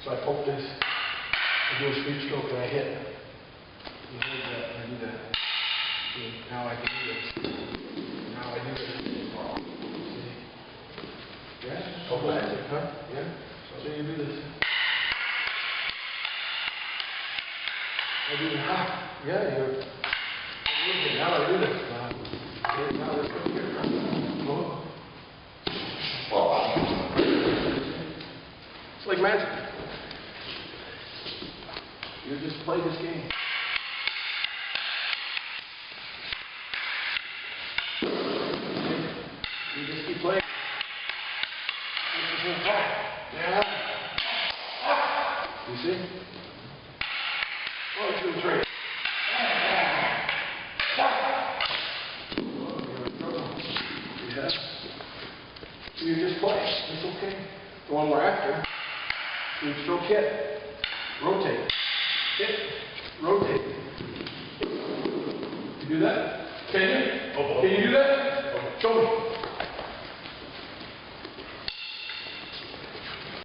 So I poke this, I do a sweep stroke, and I hit. You hold that, and I do that. See, now I can do this. Now I do this. See? Yeah? So classic, huh? Yeah? So you do this. I do the hop. Yeah, you're. Now I do this. Okay, now let's go here. Go. It's like magic. You just play this game. You just keep playing. Yeah. You see? Oh, it's a trick. Yeah. So you just play. It's okay. The one we're after. You stroke hit. Rotate. Hit. Rotate. You do that? Can you? Can you do that? Show me.